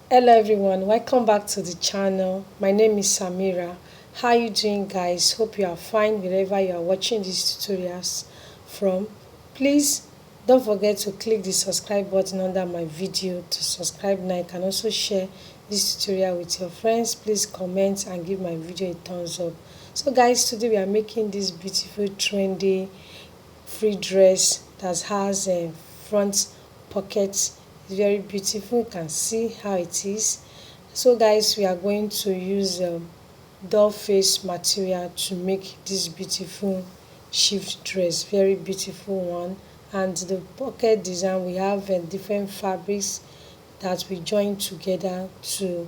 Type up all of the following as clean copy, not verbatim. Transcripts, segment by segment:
Hello everyone, welcome back to the channel. My name is Samira. How are you doing guys? Hope you are fine wherever you are watching these tutorials from. Please don't forget to click the subscribe button under my video to subscribe now. You can also share this tutorial with your friends. Please comment and give my video a thumbs up. So guys, today we are making this beautiful trendy free dress that has a front pocket. It's very beautiful. You can see how it is. So guys, we are going to use doll face material to make this beautiful shift dress, very beautiful one. And the pocket design, we have different fabrics that we join together to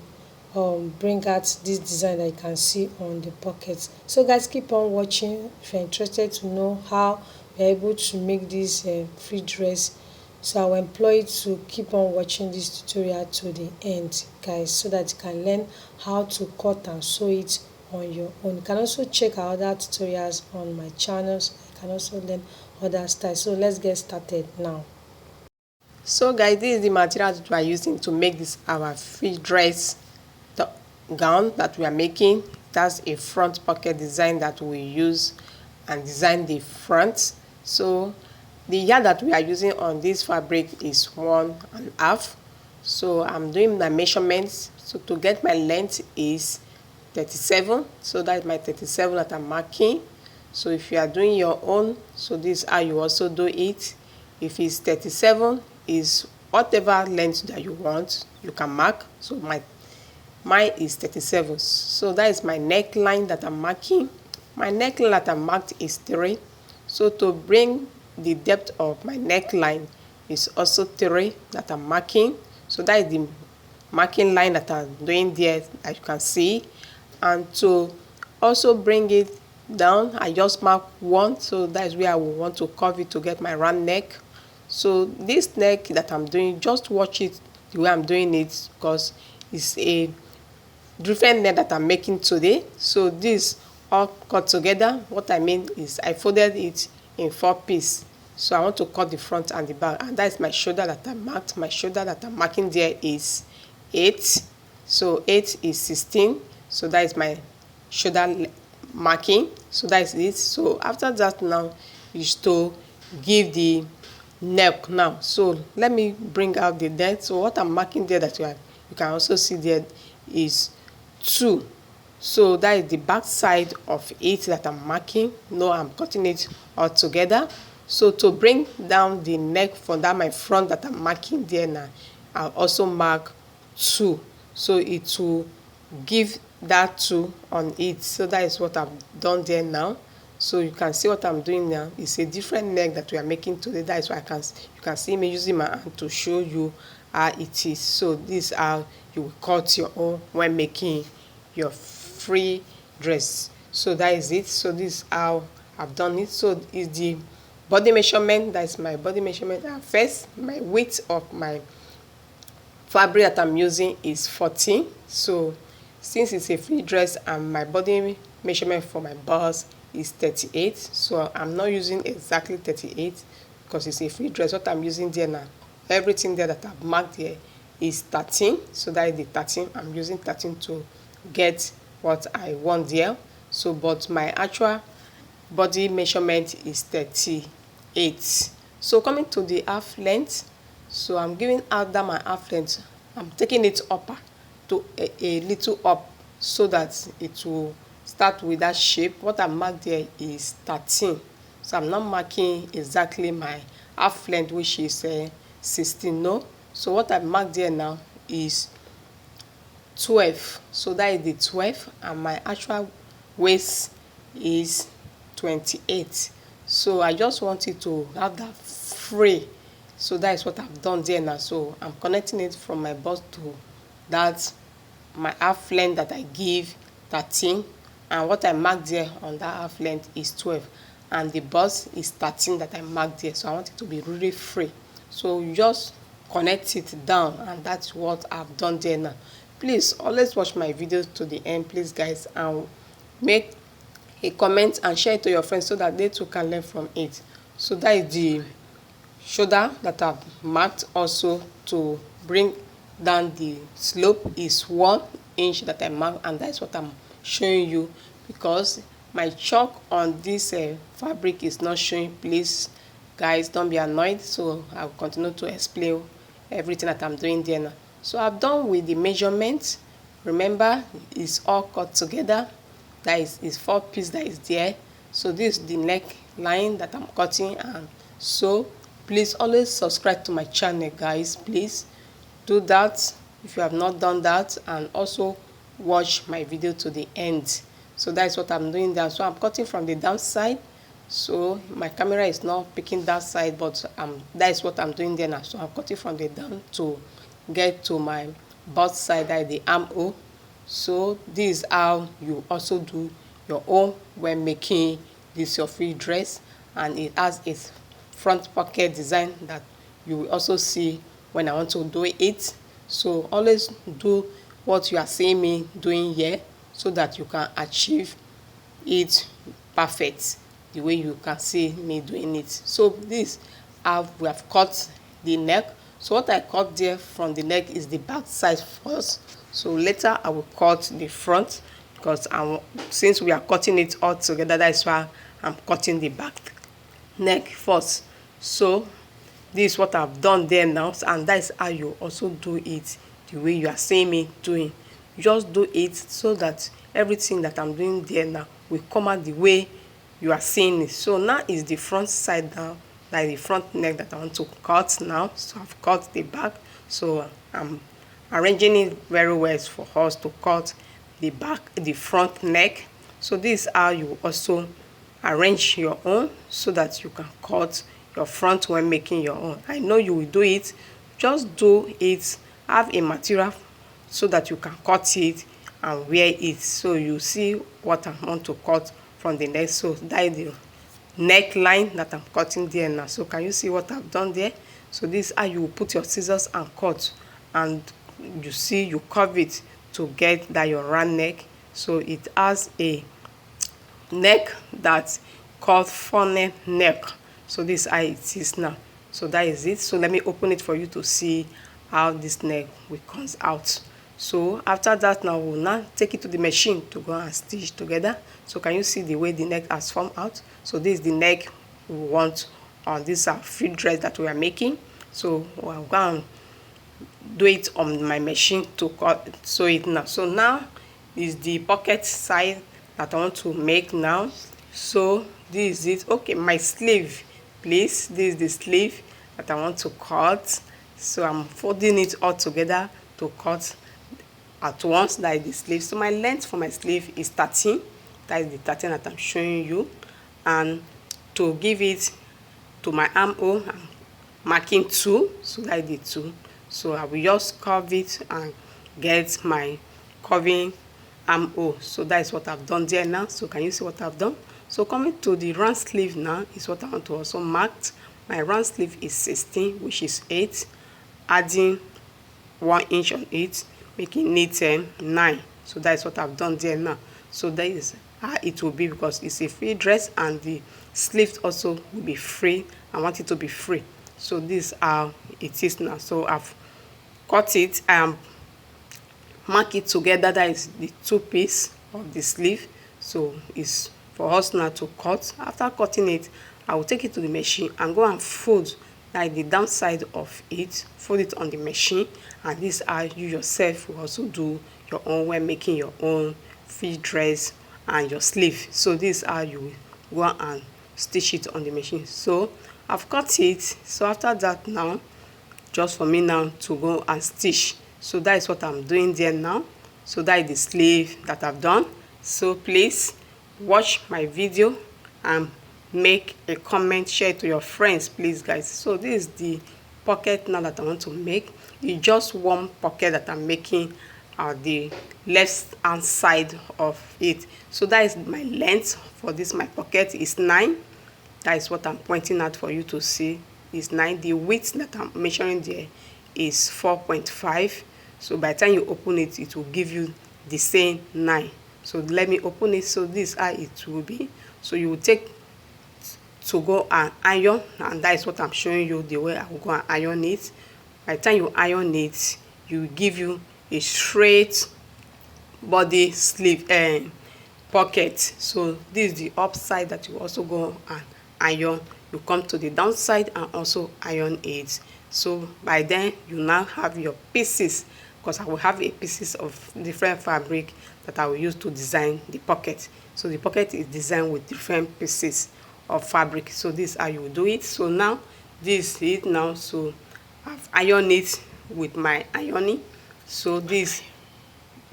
bring out this design that you can see on the pocket. So guys, keep on watching if you're interested to know how we're able to make this free dress. So I will employ you to keep on watching this tutorial to the end guys, so that you can learn how to cut and sew it on your own. You can also check our other tutorials on my channels. You can also learn other styles. So let's get started now. So guys, this is the material that we are using to make this our free dress gown that we are making. That's a front pocket design that we use and design the front. So the yarn that we are using on this fabric is 1.5. So I'm doing my measurements. So to get my length is 37. So that's my 37 that I'm marking. So if you are doing your own, so this is how you also do it. If it's 37, is whatever length that you want, you can mark. So mine is 37. So that is my neckline that I'm marking. My neckline that I marked is 3. So to bring the depth of my neckline is also 3 that I'm marking. So that is the marking line that I'm doing there, as you can see. And to also bring it down, I just mark 1. So that is where I will want to curve it to get my round neck. So this neck that I'm doing, just watch it the way I'm doing it, because it's a different neck that I'm making today. So this all cut together. What I mean is I folded it in 4 pieces. So I want to cut the front and the back, and that is my shoulder that I marked. My shoulder that I'm marking there is 8. So 8 is 16. So that is my shoulder marking. So that is it. So after that now is to give the neck now. So let me bring out the neck. So what I'm marking there that you can also see there is 2. So that is the back side of it that I'm marking. No, I'm cutting it all together. So to bring down the neck from that my front that I'm marking there now, I'll also mark 2. So it will give that 2 on it. So that is what I've done there now. So you can see what I'm doing now. It's a different neck that we are making today. That is why you can see me using my hand to show you how it is. So this is how you will cut your own when making your free dress. So that is it. So this is how I've done it. So is the body measurement. That is my body measurement. And first, my width of my fabric that I'm using is 14. So since it's a free dress and my body measurement for my bust is 38, so I'm not using exactly 38 because it's a free dress. What I'm using there now, everything there that I've marked here is 13. So that is the 13. I'm using 13 to get what I want there. So but my actual body measurement is 38. So coming to the half length, so I'm giving out that my half length, I'm taking it upper to a little up so that it will start with that shape. What I marked there is 13. So I'm not marking exactly my half length, which is 16. No. So what I marked there now is 12. So that is the 12, and my actual waist is 28. So I just wanted to have that free. So that is what I've done there now. So I'm connecting it from my bust to that my half length that I give 13, and what I marked there on that half length is 12, and the bust is 13 that I marked there. So I want it to be really free. So you just connect it down, and that's what I've done there now. Please always watch my videos to the end, please guys, and make a comment and share it to your friends so that they too can learn from it. So that is the shoulder that I've marked also to bring Then the slope is 1 inch that I mark, and that's what I'm showing you, because my chalk on this fabric is not showing. Please guys, don't be annoyed. So I'll continue to explain everything that I'm doing there now. So I've done with the measurement. Remember, it's all cut together. That is 4 pieces that is there. So this is the neckline that I'm cutting. And so please always subscribe to my channel, guys. Please do that if you have not done that, and also watch my video to the end. So that's what I'm doing there. So I'm cutting from the downside. So my camera is not picking that side, but that is what I'm doing there now. So I'm cutting from the down to get to my butt side, that is the armhole. So this is how you also do your own when making this your free dress, and it has its front pocket design that you will also see when I want to do it. So always do what you are seeing me doing here, so that you can achieve it perfect the way you can see me doing it. So this we have cut the neck. So what I cut there from the neck is the back side first. So later I will cut the front, because since we are cutting it all together, that's why I'm cutting the back neck first. So this is what I've done there now, and that is how you also do it the way you are seeing me doing. Just do it so that everything that I'm doing there now will come out the way you are seeing it. So now is the front side now, like the front neck that I want to cut now. So I've cut the back. So I'm arranging it very well for us to cut the back, the front neck. So this is how you also arrange your own, so that you can cut your front when making your own. I know you will do it. Just do it. Have a material so that you can cut it and wear it. So you see what I want to cut from the neck. So that is the neckline that I'm cutting there now. So can you see what I've done there? So this is how you put your scissors and cut, and you see you curve it to get that your round neck. So it has a neck that's called funnel neck. So this is how it is now. So that is it. So let me open it for you to see how this neck will comes out. So after that, now we'll now take it to the machine to go and stitch together. So can you see the way the neck has formed out? So this is the neck we want on this free dress that we are making. So we'll go and do it on my machine to sew it now. So now is the pocket side that I want to make now. So this is it. Okay, my sleeve, please. This is the sleeve that I want to cut. So I'm folding it all together to cut at once. That is the sleeve. So my length for my sleeve is 13. That is the 13 that I'm showing you. And to give it to my armhole, I'm marking 2. So that is the 2. So I will just curve it and get my curving armhole. So that is what I've done there now. So can you see what I've done? So coming to the round sleeve now is what I want to also mark. My round sleeve is 16, which is 8, adding 1 inch on it, making it 9. So that is what I've done there now. So that is how it will be, because it's a free dress and the sleeve also will be free. I want it to be free. So this is how it is now. So I've cut it and mark it together. That is the 2 piece of the sleeve. So it's for us now to cut. After cutting it, I will take it to the machine and go and fold, like the downside of it, fold it on the machine. And this is how you yourself will also do your own when making your own free dress and your sleeve. So this is how you will go and stitch it on the machine. So I've cut it. So after that now, just for me now to go and stitch. So that is what I'm doing there now. So that is the sleeve that I've done. So please watch my video and make a comment, share it to your friends, please guys. So this is the pocket now that I want to make. It's just one pocket that I'm making at the left hand side of it. So that is my length for this. My pocket is 9. That is what I'm pointing out for you to see. Is 9. The width that I'm measuring there is 4.5. So by the time you open it, it will give you the same 9. So let me open it. So this is how it will be. So you will take to go and iron, and that is what I'm showing you, the way I will go and iron it. By the time you iron it, you give you a straight body sleeve pocket. So this is the upside that you also go and iron. You come to the downside and also iron it. So by then you now have your pieces, because I will have a pieces of different fabric that I will use to design the pocket. So the pocket is designed with different pieces of fabric. So this is how you will do it. So now this is it now. So I've ironed it with my ironing. So this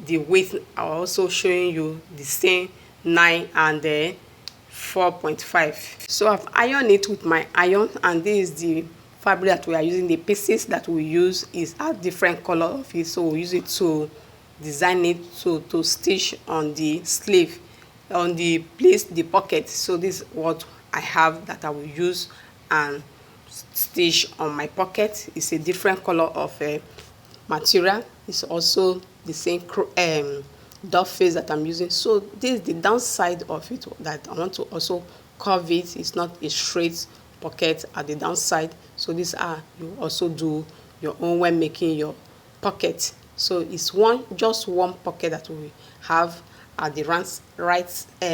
the width are also showing you the same 9 and 4.5. So I've ironed it with my iron, and this is the fabric that we are using. The pieces that we use is a different color of it, so we use it to design it, so to stitch on the sleeve, on the place, the pocket. So this is what I have that I will use and stitch on my pocket. It's a different color of material. It's also the same dot face that I'm using. So this is the downside of it that I want to also curve it. It's not a straight pocket at the downside. So these are, you also do your own when making your pocket. So it's just one pocket that we have at the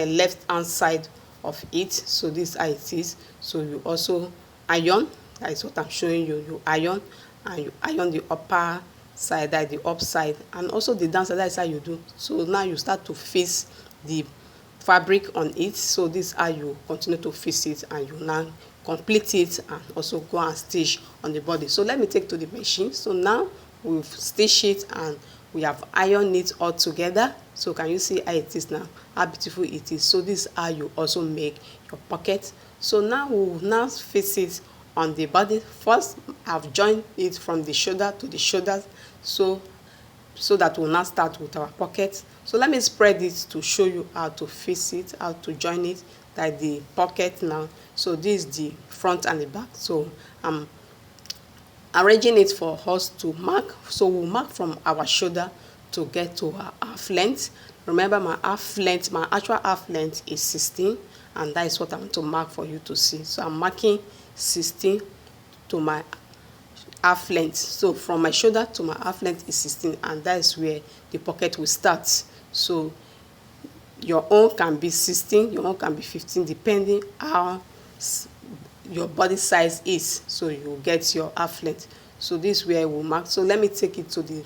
left hand side of it. So this is how it is. So you also iron. That is what I'm showing you. You iron, and you iron the upper side, that the upside, and also the downside. That is how you do. So now you start to fix the fabric on it. So this is how you continue to fix it, and you now complete it and also go and stitch on the body. So let me take to the machine. So now we've stitched it and we have ironed it all together. So can you see how it is now, how beautiful it is? So this is how you also make your pocket. So now we'll now fix it on the body. First, I've joined it from the shoulder to the shoulders, so that we'll now start with our pocket. So let me spread it to show you how to fix it, how to join it, like the pocket now. So this is the front and the back. So I'm arranging it for us to mark. So we'll mark from our shoulder to get to our half length. Remember, my actual half length is 16, and that is what I want to mark for you to see. So I'm marking 16 to my half length. So from my shoulder to my half length is 16, and that is where the pocket will start. So your own can be 16, your own can be 15, depending how your body size is. So you will get your half length. So this is where we'll mark. So let me take it to the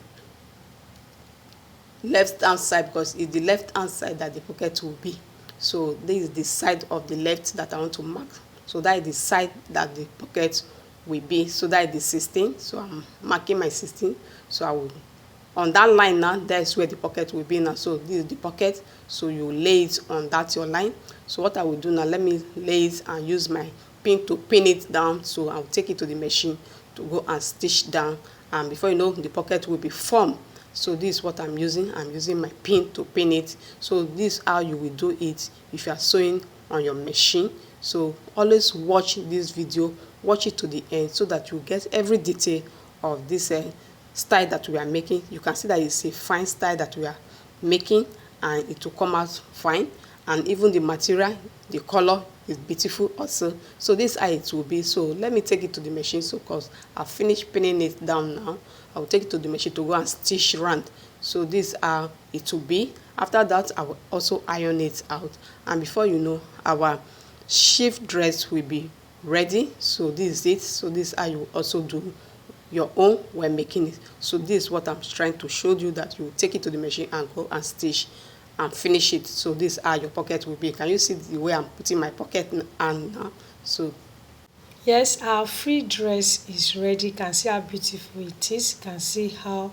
left hand side, because it's the left hand side that the pocket will be. So this is the side of the left that I want to mark. So that is the side that the pocket will be. So that is the 16. So I'm marking my 16. So I will, on that line now, that's where the pocket will be now. So this is the pocket. So you lay it on that your line. So what I will do now, let me lay it and use my pin to pin it down. So I'll take it to the machine to go and stitch down. And before you know, the pocket will be formed. So this is what I'm using. I'm using my pin to pin it. So this is how you will do it if you are sewing on your machine. So always watch this video, watch it to the end, so that you get every detail of this style that we are making. You can see that it's a fine style that we are making, and it will come out fine. And even the material, the color is beautiful also. So this is how it will be. So let me take it to the machine. So because I've finished pinning it down now, I will take it to the machine to go and stitch around. So this is how it will be. After that, I will also iron it out, and before you know, our shift dress will be ready. So this is it. So this is how you also do your own when making it. So this is what I'm trying to show you, that you take it to the machine and go and stitch and finish it. So this is how your pocket will be. Can you see the way I'm putting my pocket and now? So Yes, our free dress is ready. You can see how beautiful it is. You can see how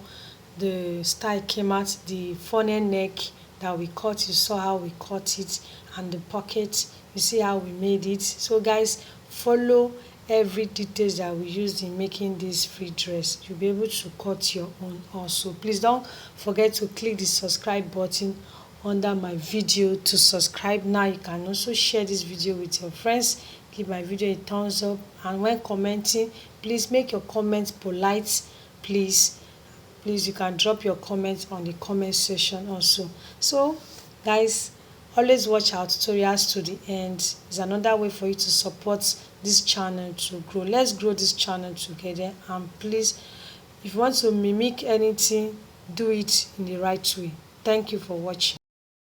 the style came out, the funnel neck that we cut. You saw how we cut it, and the pocket. You see how we made it. So guys, follow every details that we used in making this free dress. You'll be able to cut your own also. Please don't forget to click the subscribe button under my video to subscribe now. You can also share this video with your friends. Give my video a thumbs up, and when commenting, please make your comments polite. Please you can drop your comments on the comment section also. So guys, always watch our tutorials to the end. It's another way for you to support this channel to grow. Let's grow this channel together, and please If you want to mimic anything, do it in the right way. Thank you for watching.